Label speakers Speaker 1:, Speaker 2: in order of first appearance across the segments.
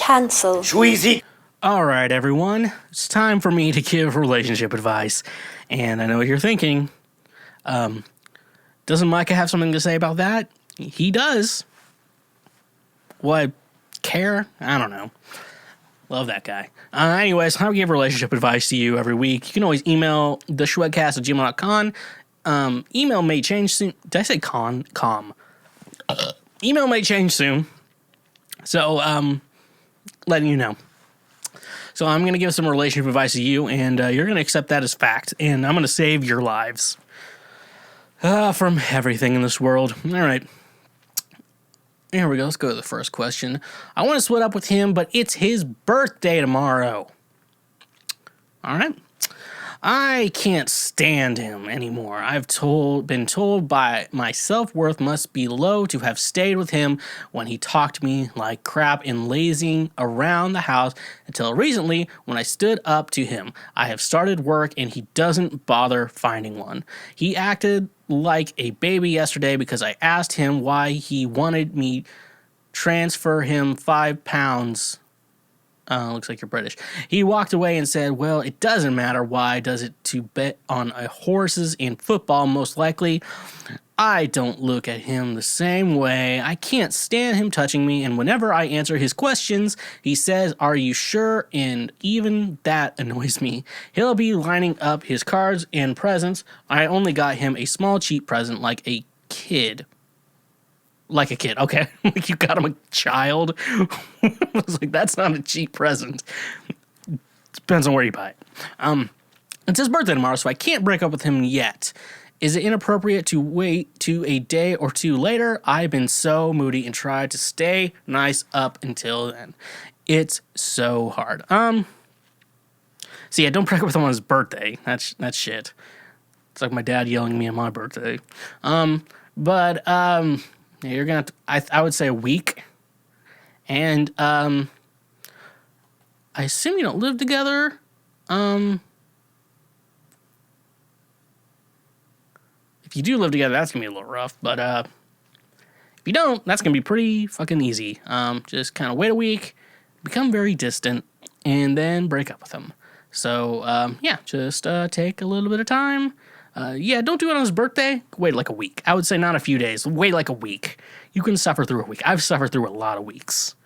Speaker 1: Cancel.
Speaker 2: Schweezy.
Speaker 3: All right, everyone. It's time for me to give relationship advice. And I know what you're thinking. Doesn't Micah have something to say about that? He does. What? Care? I don't know. Love that guy. Anyways, I give relationship advice to you every week. You can always email theshwedcast@gmail.com. Email may change soon. Did I say com? Email may change soon. So, letting you know. So I'm going to give some relationship advice to you, and you're going to accept that as fact, and I'm going to save your lives from everything in this world. All right. Here we go. Let's go to the first question. I want to split up with him, but it's his birthday tomorrow. All right. I can't stand him anymore. I've been told by my self-worth must be low to have stayed with him when he talked to me like crap and lazing around the house until recently when I stood up to him. I have started work and he doesn't bother finding one. He acted like a baby yesterday because I asked him why he wanted me transfer him 5 pounds. Looks like you're British. He walked away and said, well, it doesn't matter. Why does it to bet on horses in football most likely? I don't look at him the same way. I can't stand him touching me, and whenever I answer his questions, he says, are you sure? And even that annoys me. He'll be lining up his cards and presents. I only got him a small cheap present like a kid. Like a kid, okay. Like you got him a child. I was like, that's not a cheap present. Depends on where you buy it. It's his birthday tomorrow, so I can't break up with him yet. Is it inappropriate to wait to a day or two later? I've been so moody and tried to stay nice up until then. It's so hard. So yeah, don't break up with him on his birthday. That's shit. It's like my dad yelling at me on my birthday. Yeah, you're gonna have to, I would say a week. And I assume you don't live together. If you do live together, that's gonna be a little rough. But if you don't, that's gonna be pretty fucking easy. Just kind of wait a week, become very distant, and then break up with him. So yeah, just take a little bit of time. Yeah, don't do it on his birthday. Wait like a week. I would say not a few days. Wait like a week. You can suffer through a week. I've suffered through a lot of weeks.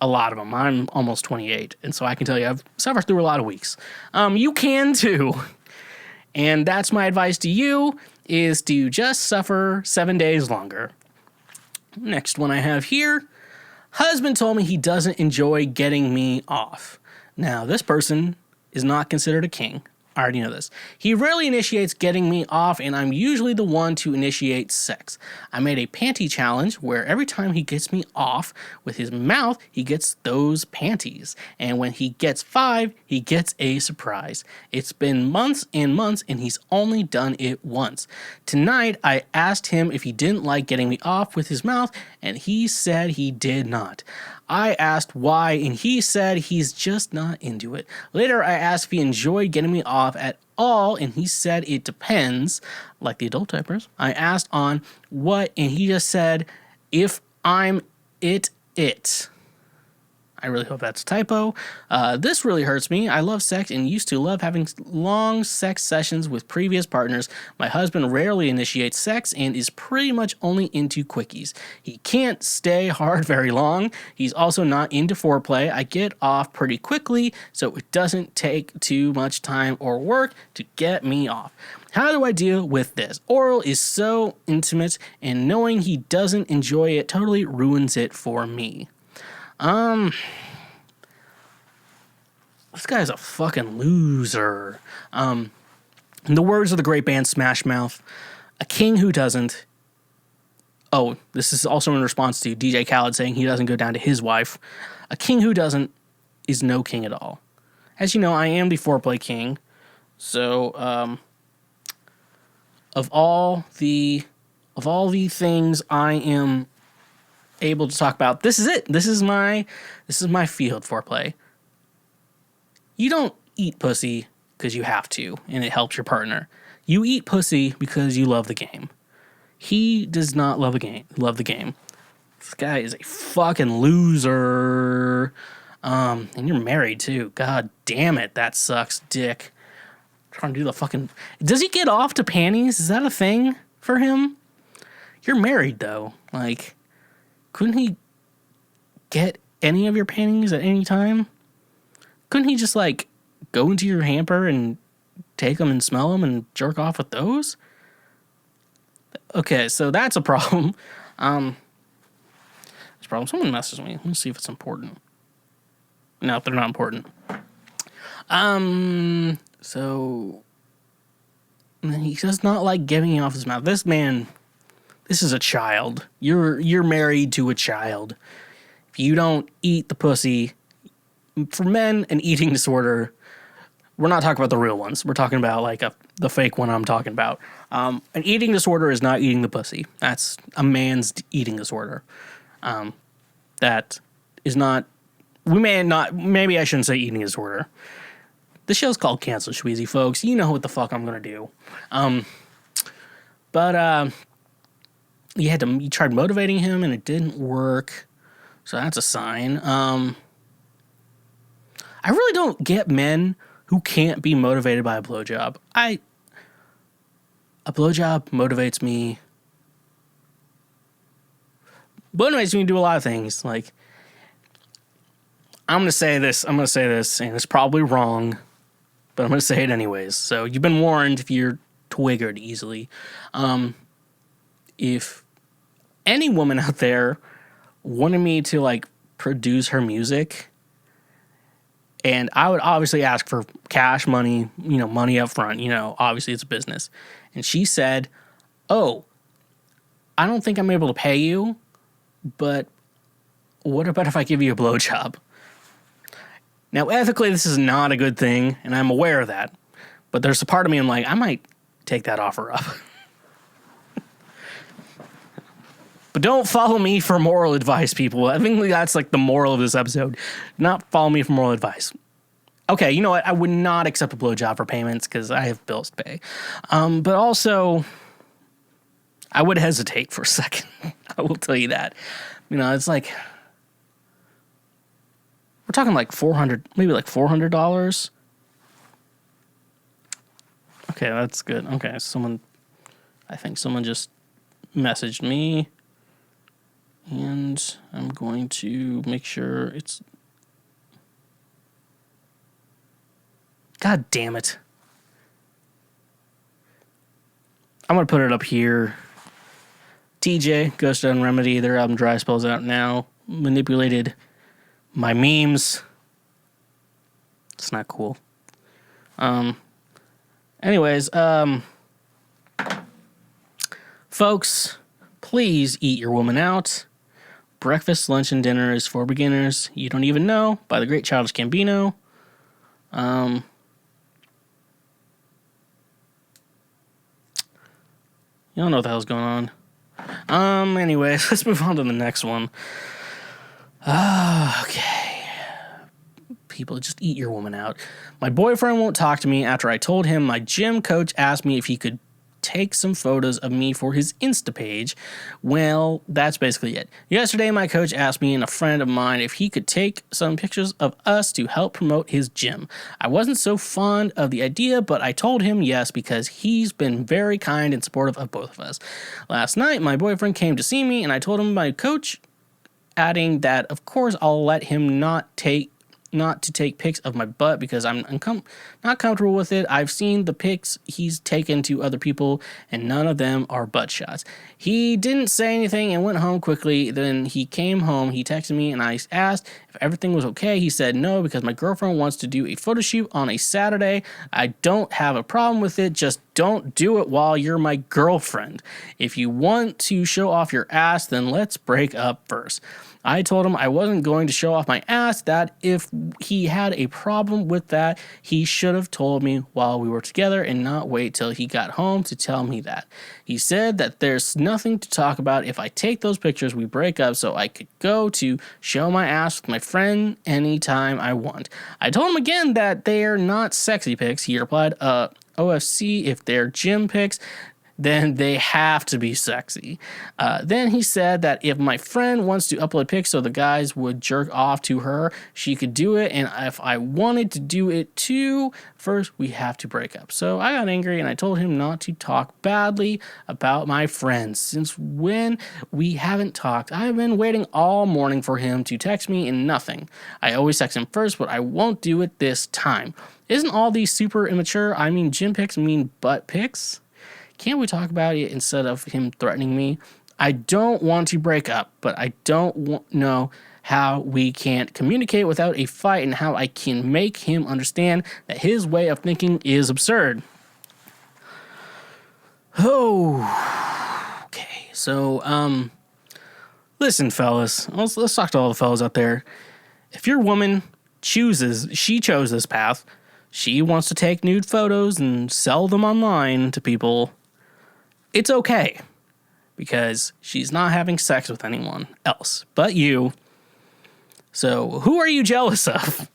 Speaker 3: A lot of them. I'm almost 28, and so I can tell you I've suffered through a lot of weeks. You can too. And that's my advice to you, is to just suffer 7 days longer. Next one I have here. Husband told me he doesn't enjoy getting me off. Now, this person is not considered a king. I already know this. He rarely initiates getting me off, and I'm usually the one to initiate sex. I made a panty challenge where every time he gets me off with his mouth, he gets those panties. And when he gets 5, he gets a surprise. It's been months and months, and he's only done it once. Tonight, I asked him if he didn't like getting me off with his mouth, and he said he did not. I asked why, and he said he's just not into it. Later, I asked if he enjoyed getting me off at all, and he said it depends, like the adult typers. I asked on what, and he just said, if I'm it. I really hope that's a typo. This really hurts me. I love sex and used to love having long sex sessions with previous partners. My husband rarely initiates sex and is pretty much only into quickies. He can't stay hard very long. He's also not into foreplay. I get off pretty quickly, so it doesn't take too much time or work to get me off. How do I deal with this? Oral is so intimate, and knowing he doesn't enjoy it totally ruins it for me. This guy's a fucking loser. In the words of the great band Smash Mouth, a king who doesn't. Oh, this is also in response to DJ Khaled saying he doesn't go down to his wife. A king who doesn't is no king at all. As you know, I am the foreplay king. So, of all the things I am able to talk about, this is it. This is my field, foreplay. You don't eat pussy because you have to and it helps your partner. You eat pussy because you love the game. He does not love the game. This guy is a fucking loser. And you're married too. God damn it, that sucks, dick. Trying to do the fucking... Does he get off to panties? Is that a thing for him? You're married, though. Like, couldn't he get any of your panties at any time? Couldn't he just, like, go into your hamper and take them and smell them and jerk off with those? Okay, so that's a problem. There's a problem. Someone messaged me. Let's see if it's important. No, they're not important. So he does not like giving off his mouth. This man, this is a child. You're married to a child. If you don't eat the pussy, for men, an eating disorder, we're not talking about the real ones. We're talking about like the fake one I'm talking about. An eating disorder is not eating the pussy. That's a man's eating disorder. That is not, maybe I shouldn't say eating disorder. The show's called Cancel Schweezy, folks. You know what the fuck I'm going to do. But you tried motivating him and it didn't work. So that's a sign. I really don't get men who can't be motivated by a blowjob. A blowjob motivates me. Motivates me to do a lot of things. Like, I'm going to say this, and it's probably wrong, but I'm going to say it anyways. So you've been warned if you're triggered easily. If any woman out there wanted me to, like, produce her music, and I would obviously ask for cash money, money up front, obviously it's a business. And she said, "Oh, I don't think I'm able to pay you, but what about if I give you a blowjob?" Now, ethically, this is not a good thing, and I'm aware of that. But there's a part of me I'm like, I might take that offer up. But don't follow me for moral advice, people. I think that's like the moral of this episode. Not follow me for moral advice. Okay, you know what? I would not accept a blowjob for payments because I have bills to pay. But also, I would hesitate for a second. I will tell you that. It's like, we're talking like $400, maybe like $400. Okay, that's good. Okay, I think someone just messaged me. And I'm going to make sure it's... God damn it. I'm going to put it up here. TJ, Ghost Done Remedy, their album Dry Spell's out now. Manipulated my memes. It's not cool. Anyways, folks, please eat your woman out. Breakfast, lunch, and dinner is for beginners. You Don't Even Know by the great Childish Gambino. You don't know what the hell's going on. Anyways, let's move on to the next one. Okay. People, just eat your woman out. My boyfriend won't talk to me after I told him my gym coach asked me if he could take some photos of me for his Insta page. Well, that's basically it. Yesterday, my coach asked me and a friend of mine if he could take some pictures of us to help promote his gym. I wasn't so fond of the idea, but I told him yes because he's been very kind and supportive of both of us. Last night, my boyfriend came to see me and I told him my coach, adding that of course I'll let him not to take pics of my butt because I'm not comfortable with it. I've seen the pics he's taken to other people, and none of them are butt shots. He didn't say anything and went home quickly. Then he came home, he texted me, and I asked if everything was okay. He said no, because my girlfriend wants to do a photo shoot on a Saturday. I don't have a problem with it, just don't do it while you're my girlfriend. If you want to show off your ass, then let's break up first. I told him I wasn't going to show off my ass, that if he had a problem with that, he should have told me while we were together and not wait till he got home to tell me that. He said that there's nothing to talk about. If I take those pictures, we break up, so I could go to show my ass with my friend anytime I want. I told him again that they are not sexy pics. He replied, OFC if they're gym pics. then they have to be sexy. Then he said that if my friend wants to upload pics so the guys would jerk off to her, she could do it. And if I wanted to do it too, first we have to break up. So I got angry and I told him not to talk badly about my friends. Since when we haven't talked, I've been waiting all morning for him to text me and nothing. I always text him first, but I won't do it this time. Isn't all these super immature? I mean, gym pics mean butt pics? Can't we talk about it instead of him threatening me? I don't want to break up, but I don't know how we can't communicate without a fight and how I can make him understand that his way of thinking is absurd. Oh, okay. So, listen, fellas. Let's talk to all the fellas out there. If your woman chose this path, she wants to take nude photos and sell them online to people, it's okay, because she's not having sex with anyone else but you. So who are you jealous of?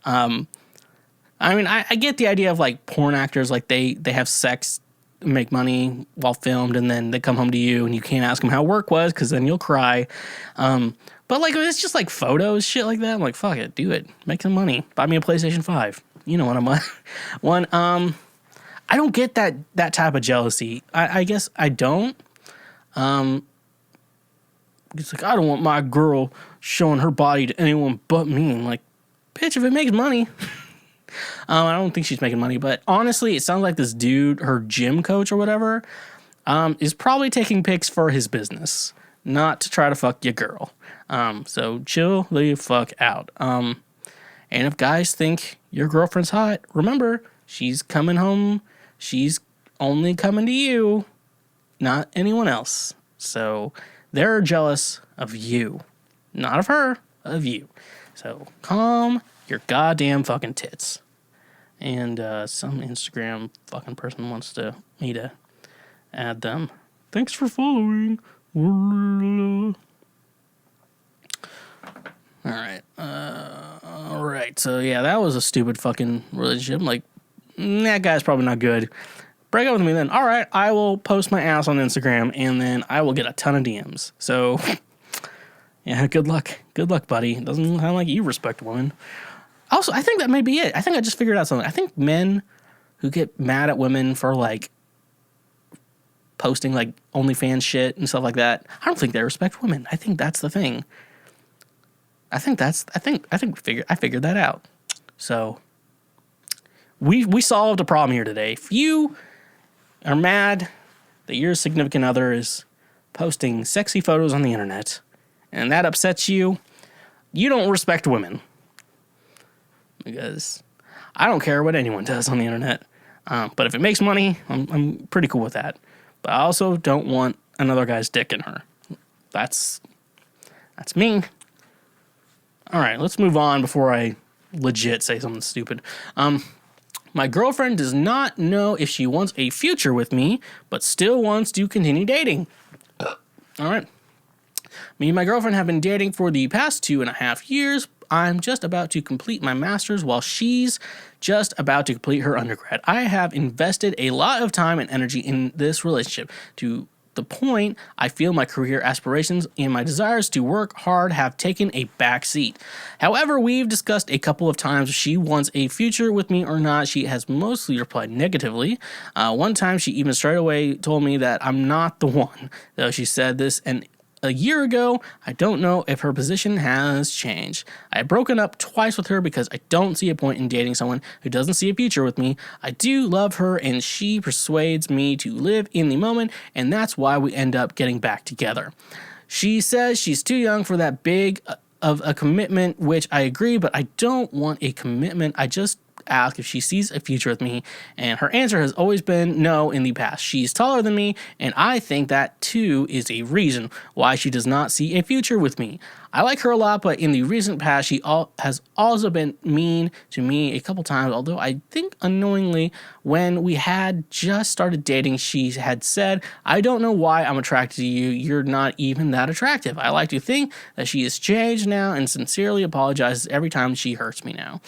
Speaker 3: I mean, I get the idea of like porn actors, like they have sex, make money while filmed, and then they come home to you and you can't ask them how work was because then you'll cry. But like, it's just like photos, shit like that. I'm like, fuck it, do it. Make some money. Buy me a PlayStation 5. You know what I'm one. I don't get that type of jealousy. I guess I don't. It's like, I don't want my girl showing her body to anyone but me. I'm like, bitch, if it makes money. I don't think she's making money, but honestly, it sounds like this dude, her gym coach or whatever, is probably taking pics for his business, not to try to fuck your girl. So chill the fuck out. And if guys think your girlfriend's hot, remember, she's coming home. She's only coming to you, not anyone else. So they're jealous of you, not of her, of you. So calm your goddamn fucking tits. And some Instagram fucking person wants me to add them. Thanks for following. All right. So yeah, that was a stupid fucking relationship. Like, that guy's probably not good. Break up with me then. All right, I will post my ass on Instagram and then I will get a ton of DMs. So yeah, good luck. Good luck, buddy. It doesn't sound like you respect women. Also, I think that may be it. I think I just figured out something. I think men who get mad at women for like posting like OnlyFans shit and stuff like that, I don't think they respect women. I think that's the thing. I figured that out. So we solved a problem here today. If you are mad that your significant other is posting sexy photos on the internet and that upsets you, you don't respect women. Because I don't care what anyone does on the internet. But if it makes money, I'm pretty cool with that. But I also don't want another guy's dick in her. That's me. All right, let's move on before I legit say something stupid. My girlfriend does not know if she wants a future with me, but still wants to continue dating. All right. Me and my girlfriend have been dating for the past 2.5 years. I'm just about to complete my master's while she's just about to complete her undergrad. I have invested a lot of time and energy in this relationship to the point I feel my career aspirations and my desires to work hard have taken a back seat. However, we've discussed a couple of times if she wants a future with me or not. She has mostly replied negatively. One time she even straight away told me that I'm not the one. Though she said this a year ago, I don't know if her position has changed. I have broken up twice with her because I don't see a point in dating someone who doesn't see a future with me. I do love her and she persuades me to live in the moment, and that's why we end up getting back together. She says she's too young for that big of a commitment, which I agree, but I don't want a commitment. I just ask if she sees a future with me, and her answer has always been no in the past. She's taller than me, and I think that too is a reason why she does not see a future with me. I like her a lot, but in the recent past, she has also been mean to me a couple times, although I think unknowingly when we had just started dating, she had said, I don't know why I'm attracted to you. You're not even that attractive. I like to think that she has changed now and sincerely apologizes every time she hurts me now.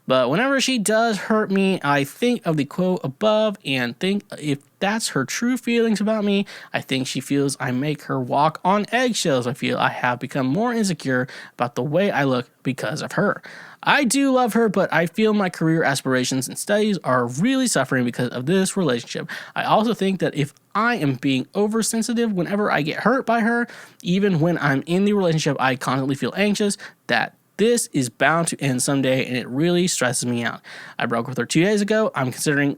Speaker 3: But whenever she does hurt me, I think of the quote above and think if that's her true feelings about me. I think she feels I make her walk on eggshells. I feel I have become more insecure about the way I look because of her. I do love her, but I feel my career aspirations and studies are really suffering because of this relationship. I also think that if I am being oversensitive whenever I get hurt by her, even when I'm in the relationship, I constantly feel anxious that this is bound to end someday, and it really stresses me out. I broke with her 2 days ago. I'm considering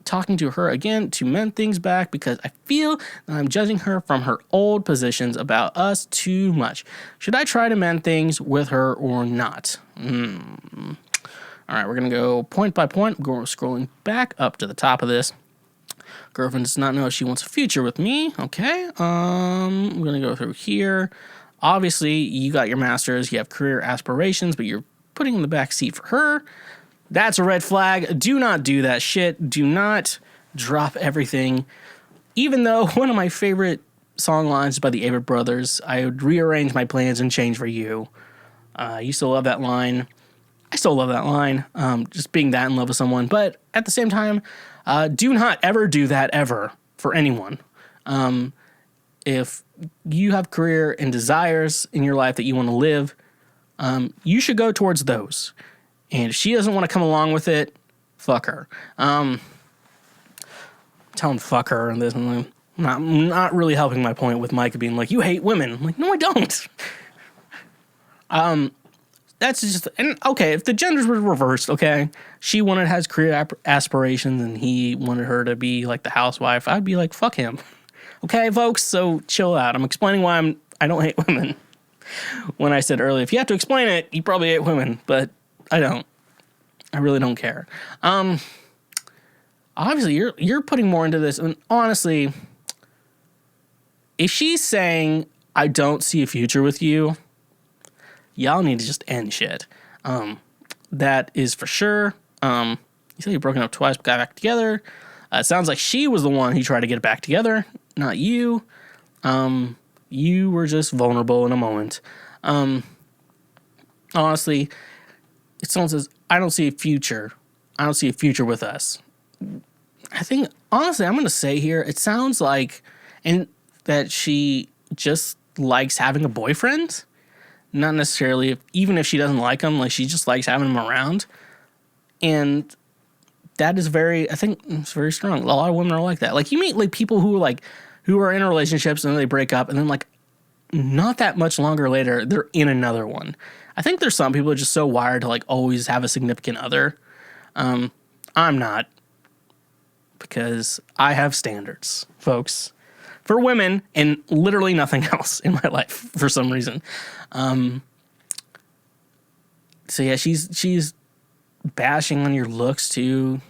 Speaker 3: talking to her again to mend things back because I feel that I'm judging her from her old positions about us too much. Should I try to mend things with her or not? All right, we're going to go point by point. We're scrolling back up to the top of this. Girlfriend does not know if she wants a future with me. Okay. I'm going to go through here. Obviously, you got your master's, you have career aspirations, but you're putting in the back seat for her. That's a red flag. Do not do that shit. Do not drop everything. Even though one of my favorite song lines is by the Avett Brothers, I would rearrange my plans and change for you. I used to love that line. I still love that line. Just being that in love with someone. But at the same time, do not ever do that ever for anyone. If you have career and desires in your life that you want to live, you should go towards those. And if she doesn't want to come along with it, fuck her. Tell him fuck her and this. And not really helping my point with Micah being like, you hate women. I'm like, no, I don't. That's just, and okay, if the genders were reversed, okay, she has career aspirations and he wanted her to be like the housewife, I'd be like, fuck him. Okay, folks, so chill out. I'm explaining why I don't hate women. When I said earlier, if you have to explain it, you probably hate women, but I don't. I really don't care. Obviously, you're putting more into this, and honestly, if she's saying, I don't see a future with you, y'all need to just end shit. That is for sure. You said you've broken up twice, but got back together. It sounds like she was the one who tried to get it back together, not you. You were just vulnerable in a moment. Honestly, if someone says, I don't see a future with us. I think, honestly, I'm going to say here, it sounds like that she just likes having a boyfriend. Not necessarily, even if she doesn't like him, like she just likes having him around. And that is I think it's very strong. A lot of women are like that. Like you meet like people who are in relationships and then they break up and then like not that much longer later, they're in another one. I think there's some people who are just so wired to like always have a significant other. I'm not, because I have standards, folks, for women and literally nothing else in my life for some reason. So yeah, she's bashing on your looks too.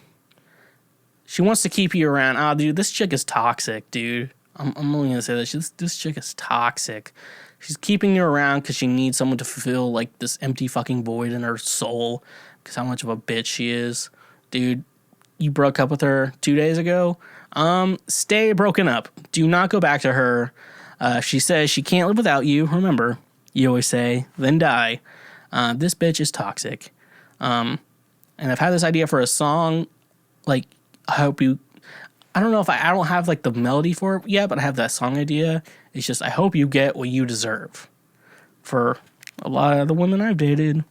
Speaker 3: She wants to keep you around. Oh, dude, this chick is toxic, dude. I'm only gonna say that this chick is toxic. She's keeping you around because she needs someone to fulfill like this empty fucking void in her soul. Because how much of a bitch she is, dude. You broke up with her 2 days ago. Stay broken up. Do not go back to her. She says she can't live without you. Remember, you always say, then die. This bitch is toxic. And I've had this idea for a song. Like, I don't know if I don't have like the melody for it yet, but I have that song idea. It's just, I hope you get what you deserve for a lot of the women I've dated.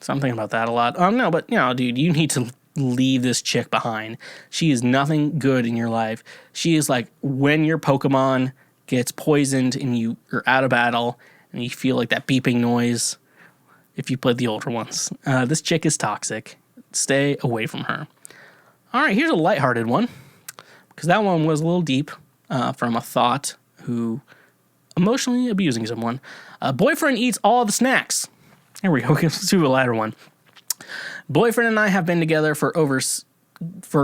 Speaker 3: So I'm thinking about that a lot. No, but dude, you need to leave this chick behind. She is nothing good in your life. She is like when your Pokemon gets poisoned and you're out of battle and you feel like that beeping noise if you played the older ones. This chick is toxic. Stay away from her. All right, here's a lighthearted one, because that one was a little deep, from a thought who emotionally abusing someone. Boyfriend eats all the snacks. Here we go. Let's do a lighter one. Boyfriend and I have been together for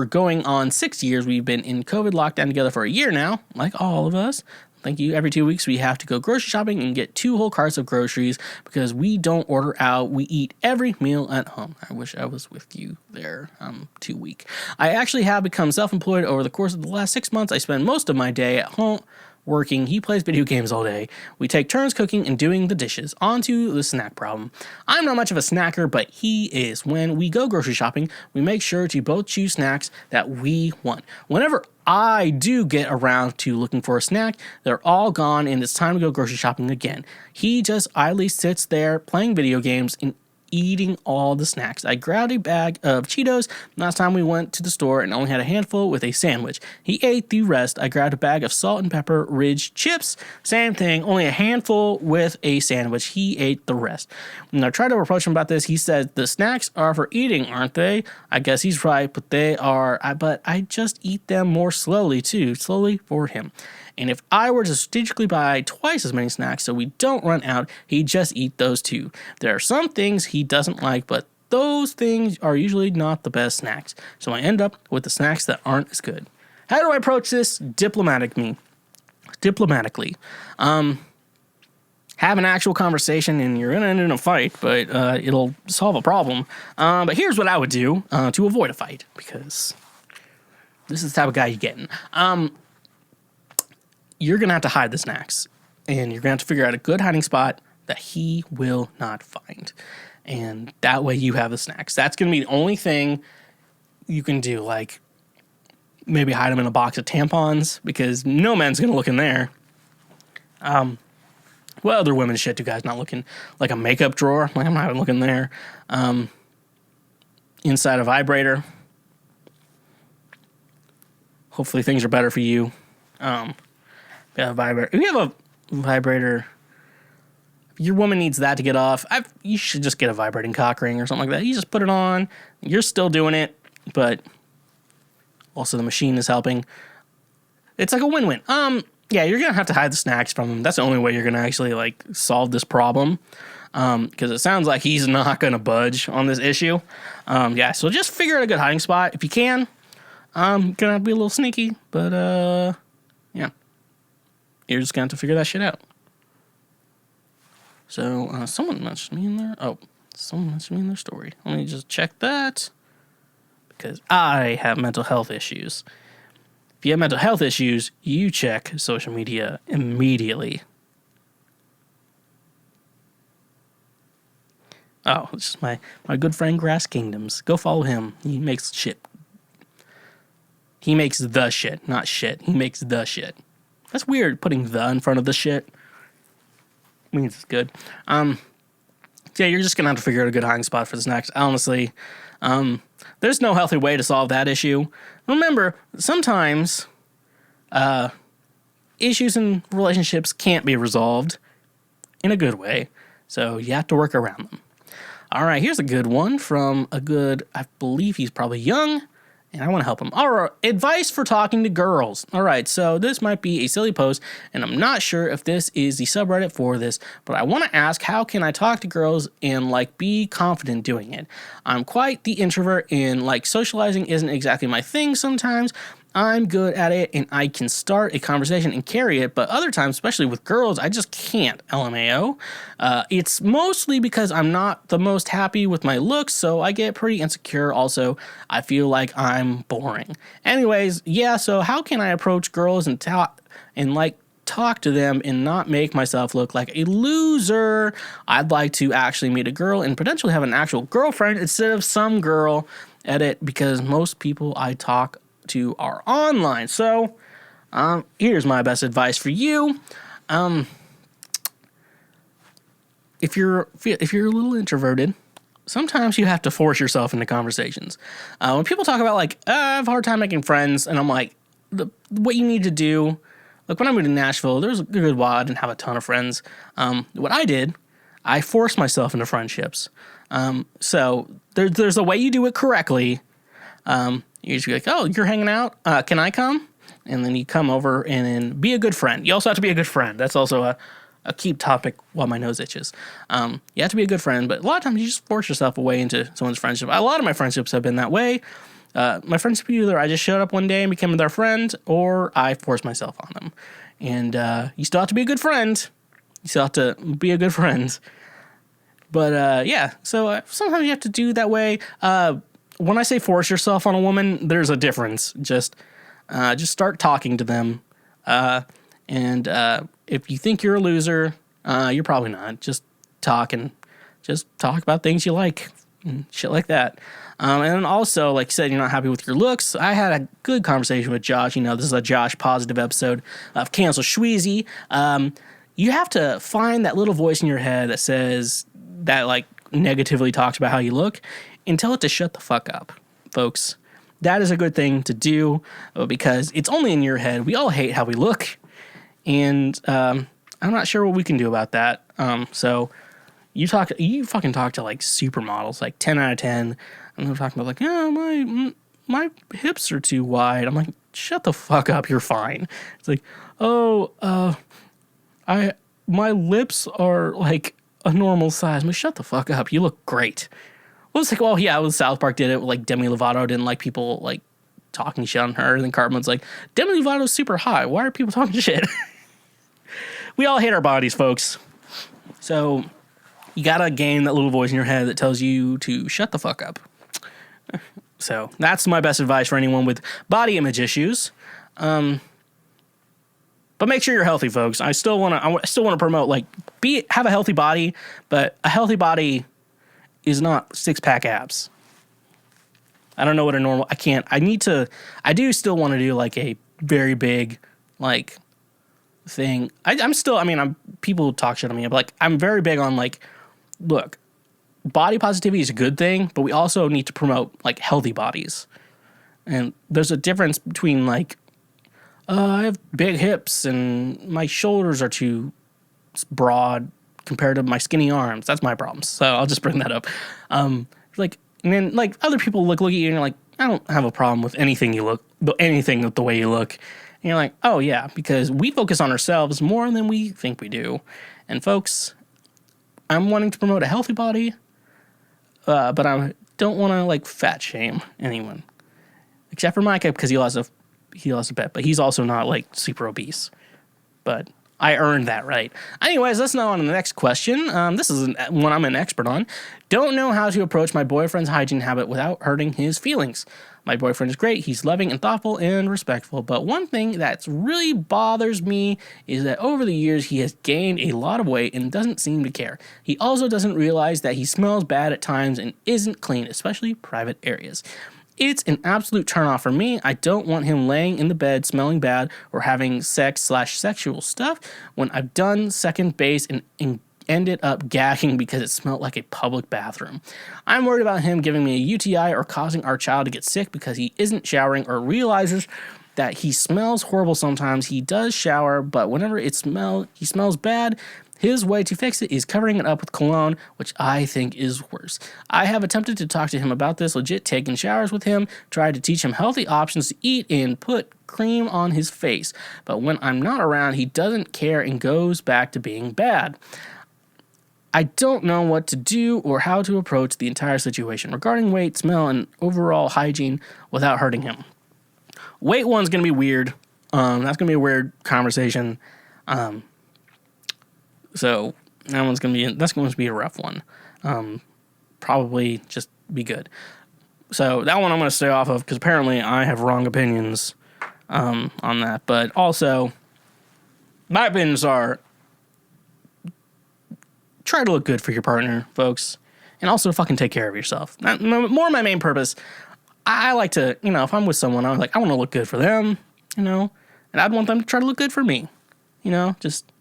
Speaker 3: going on 6 years. We've been in COVID lockdown together for a year now, like all of us. Thank you. Every 2 weeks, we have to go grocery shopping and get 2 whole carts of groceries because we don't order out. We eat every meal at home. I wish I was with you there. I'm too weak. I actually have become self-employed over the course of the last 6 months. I spend most of my day at home working. He plays video games all day. We take turns cooking and doing the dishes. On to the snack problem. I'm not much of a snacker, but he is. When we go grocery shopping, we make sure to both choose snacks that we want. Whenever I do get around to looking for a snack, they're all gone and it's time to go grocery shopping again. He just idly sits there playing video games and eating all the snacks. I grabbed a bag of Cheetos last time we went to the store and only had a handful with a sandwich. He ate the rest. I grabbed a bag of salt and pepper Ridge chips. Same thing, only a handful with a sandwich. He ate the rest. When I tried to approach him about this, he said, the snacks are for eating, aren't they? I guess he's right, but they are. But I just eat them more slowly too. Slowly for him. And if I were to strategically buy twice as many snacks so we don't run out, he'd just eat those too. There are some things he doesn't like, but those things are usually not the best snacks. So I end up with the snacks that aren't as good. How do I approach this diplomatically? Have an actual conversation and you're going to end in a fight, but it'll solve a problem. But here's what I would do to avoid a fight, because this is the type of guy you're getting. You're going to have to hide the snacks, and you're going to have to figure out a good hiding spot that he will not find. And that way you have the snacks. That's going to be the only thing you can do. Like, maybe hide them in a box of tampons, because no man's going to look in there. What other women's shit do guys not look in? Like a makeup drawer? Like, I'm not even looking there. Inside a vibrator. Hopefully things are better for you. Vibrator. If you have a vibrator, if your woman needs that to get off, you should just get a vibrating cock ring or something like that. You just put it on. You're still doing it, but also the machine is helping. It's like a win-win. Yeah, you're gonna have to hide the snacks from him. That's the only way you're gonna actually like solve this problem. Because it sounds like he's not gonna budge on this issue. Yeah, so just figure out a good hiding spot if you can. Gonna have to be a little sneaky, but yeah. You're just going to have to figure that shit out. So, someone mentioned me in there. Oh, someone mentioned me in their story. Let me just check that. Because I have mental health issues. If you have mental health issues, you check social media immediately. Oh, it's just my good friend Grass Kingdoms. Go follow him. He makes shit. He makes the shit, not shit. He makes the shit. That's weird, putting the in front of the shit. Means it's good. Yeah, you're just gonna have to figure out a good hiding spot for the snacks. Honestly, there's no healthy way to solve that issue. Remember, sometimes issues in relationships can't be resolved in a good way, so you have to work around them. All right, here's a good one from I believe he's probably young. And I want to help him. All right, advice for talking to girls. All right, so this might be a silly post, and I'm not sure if this is the subreddit for this, but I want to ask, how can I talk to girls and, like, be confident doing it? I'm quite the introvert, and, like, socializing isn't exactly my thing sometimes. I'm good at it, and I can start a conversation and carry it, but other times, especially with girls, I just can't, LMAO. It's mostly because I'm not the most happy with my looks, so I get pretty insecure. Also, I feel like I'm boring. Anyways, yeah, so how can I approach girls and talk to them and not make myself look like a loser? I'd like to actually meet a girl and potentially have an actual girlfriend instead of some girl at it, because most people I talk to are online. So here's my best advice for you. If you're a little introverted, sometimes you have to force yourself into conversations. When people talk about like, I have a hard time making friends, and I'm like, what you need to do, like when I moved to Nashville, there was a good while I didn't have a ton of friends. What I did, I forced myself into friendships. So there's a way you do it correctly. You just be like, oh, you're hanging out? Can I come? And then you come over and be a good friend. You also have to be a good friend. That's also a key topic while my nose itches. You have to be a good friend, but a lot of times you just force yourself away into someone's friendship. A lot of my friendships have been that way. My friendship, either I just showed up one day and became their friend, or I forced myself on them. And you still have to be a good friend. You still have to be a good friend. But yeah, so sometimes you have to do that way. When I say force yourself on a woman, there's a difference. Just start talking to them. And if you think you're a loser, you're probably not. Just talk about things you like and shit like that. And then also, like you said, you're not happy with your looks. I had a good conversation with Josh. This is a Josh positive episode of Cancel Schweezy. You have to find that little voice in your head that says that, like, negatively talks about how you look and tell it to shut the fuck up, folks. That is a good thing to do because it's only in your head. We all hate how we look. And I'm not sure what we can do about that. So you fucking talk to like supermodels, like 10 out of 10, and they're talking about like, yeah, my hips are too wide. I'm like, shut the fuck up, you're fine. It's like, my lips are like a normal size. I'm like, shut the fuck up, you look great. Well, it's like, well, yeah, South Park did it. Like Demi Lovato didn't like people like talking shit on her. And then Cartman's like, Demi Lovato's super hot. Why are people talking shit? We all hate our bodies, folks. So you gotta gain that little voice in your head that tells you to shut the fuck up. So that's my best advice for anyone with body image issues. But make sure you're healthy, folks. I still want to promote like have a healthy body, but a healthy body is not 6-pack abs. I don't know what a normal. I do still want to do like a very big like thing. People talk shit on me, but like I'm very big on like, look, body positivity is a good thing, but we also need to promote like healthy bodies. And there's a difference between like, I have big hips and my shoulders are too broad compared to my skinny arms. That's my problem. So I'll just bring that up. And then like other people look at you and you're like, I don't have a problem with anything with the way you look. And you're like, oh yeah, because we focus on ourselves more than we think we do. And folks, I'm wanting to promote a healthy body, but I don't want to like fat shame anyone, except for Micah because he lost a bet, but he's also not like super obese. But I earned that right. Anyways, let's now on to the next question. This is one I'm an expert on. Don't know how to approach my boyfriend's hygiene habit without hurting his feelings. My boyfriend is great. He's loving and thoughtful and respectful. But one thing that really bothers me is that over the years, he has gained a lot of weight and doesn't seem to care. He also doesn't realize that he smells bad at times and isn't clean, especially private areas. It's an absolute turnoff for me. I don't want him laying in the bed smelling bad or having sex/sexual stuff when I've done second base and ended up gagging because it smelled like a public bathroom. I'm worried about him giving me a UTI or causing our child to get sick because he isn't showering or realizes that he smells horrible sometimes. He does shower, but whenever he smells bad. His way to fix it is covering it up with cologne, which I think is worse. I have attempted to talk to him about this, legit taking showers with him, tried to teach him healthy options to eat and put cream on his face. But when I'm not around, he doesn't care and goes back to being bad. I don't know what to do or how to approach the entire situation regarding weight, smell, and overall hygiene without hurting him. Weight one's going to be weird. That's going to be a weird conversation. So that's going to be a rough one. Probably just be good. So that one I'm going to stay off of because apparently I have wrong opinions on that. But also, my opinions are try to look good for your partner, folks, and also fucking take care of yourself. More my main purpose. I like to, if I'm with someone, I want to look good for them, and I'd want them to try to look good for me, just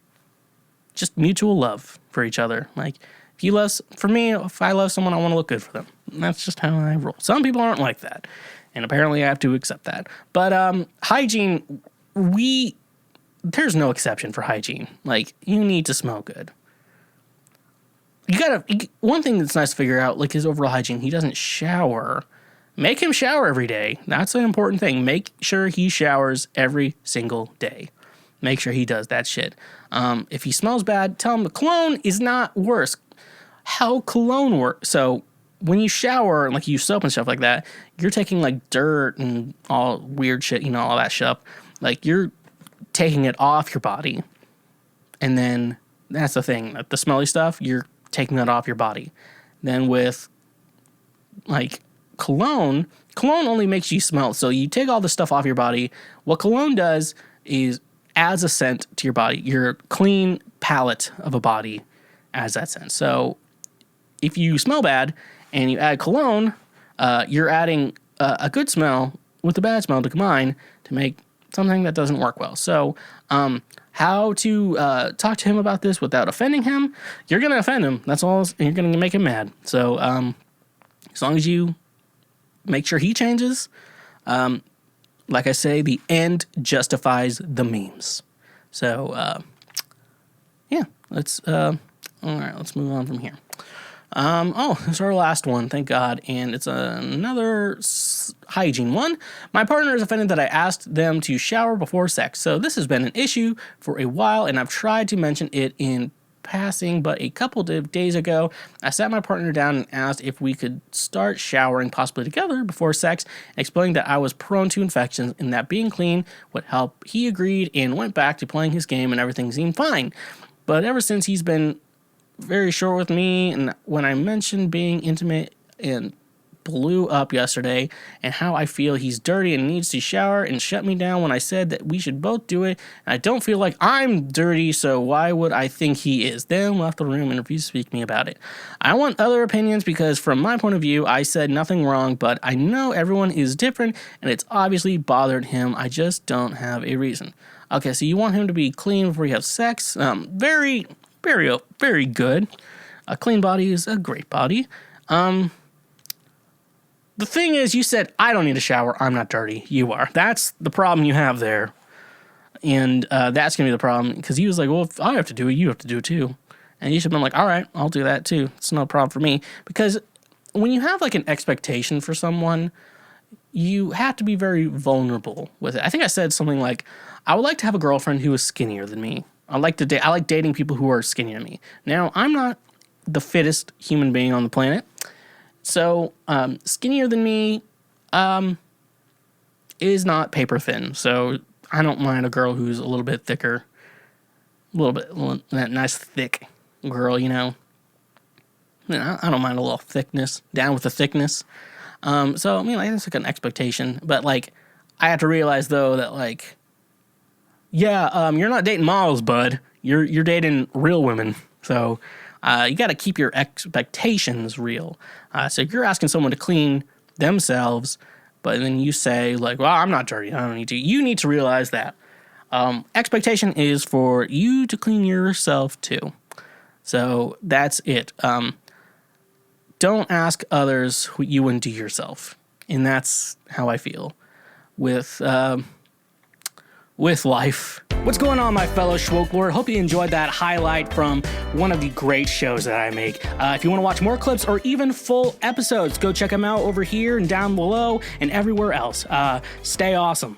Speaker 3: mutual love for each other. Like, if I love someone, I want to look good for them. And that's just how I roll. Some people aren't like that, and apparently I have to accept that. But hygiene, there's no exception for hygiene. Like, you need to smell good. One thing that's nice to figure out, like his overall hygiene, he doesn't shower. Make him shower every day. That's an important thing. Make sure he showers every single day. Make sure he does that shit. If he smells bad, tell him the cologne is not worse. How cologne works. So when you shower and like you use soap and stuff like that, you're taking like dirt and all weird shit, all that stuff. Like you're taking it off your body. And then that's the thing. Like, the smelly stuff, you're taking that off your body. Then with like cologne only makes you smell. So you take all the stuff off your body. What cologne does is adds a scent to your body. Your clean palette of a body adds that scent. So if you smell bad and you add cologne, you're adding a good smell with a bad smell to combine to make something that doesn't work well. So how to talk to him about this without offending him? You're going to offend him. That's all. You're going to make him mad. So as long as you make sure he changes, like I say, the end justifies the memes. So, yeah, let's, all right, let's move on from here. This is our last one, thank God, and it's another hygiene one. My partner is offended that I asked them to shower before sex, so this has been an issue for a while, and I've tried to mention it in passing, but a couple of days ago, I sat my partner down and asked if we could start showering possibly together before sex, explaining that I was prone to infections and that being clean would help. He agreed and went back to playing his game and everything seemed fine. But ever since he's been very short with me, and when I mentioned being intimate and blew up yesterday and how I feel he's dirty and needs to shower and shut me down when I said that we should both do it. And I don't feel like I'm dirty, so why would I think he is? Then left the room and refused to speak to me about it. I want other opinions because from my point of view, I said nothing wrong, but I know everyone is different and it's obviously bothered him. I just don't have a reason. Okay, so you want him to be clean before you have sex? Very good. A clean body is a great body. The thing is, you said, I don't need a shower, I'm not dirty. You are. That's the problem you have there. And that's going to be the problem. Because he was like, well, if I have to do it, you have to do it too. And you should have been like, all right, I'll do that too. It's no problem for me. Because when you have like an expectation for someone, you have to be very vulnerable with it. I think I said something like, I would like to have a girlfriend who is skinnier than me. I like dating people who are skinnier than me. Now, I'm not the fittest human being on the planet. So, skinnier than me is not paper thin. So, I don't mind a girl who's a little bit thicker. That nice thick girl, you know. I don't mind a little thickness. Down with the thickness. So, I mean, like, that's like an expectation. But, like, I have to realize, though, that, like, yeah, you're not dating models, bud. You're dating real women. So, you got to keep your expectations real. So you're asking someone to clean themselves, but then you say, like, well, I'm not dirty. I don't need to. You need to realize that. Expectation is for you to clean yourself, too. So that's it. Don't ask others what you wouldn't do yourself. And that's how I feel with life. What's going on, my fellow Schwoklord? Hope you enjoyed that highlight from one of the great shows that I make. If you want to watch more clips or even full episodes, go check them out over here and down below and everywhere else. Stay awesome.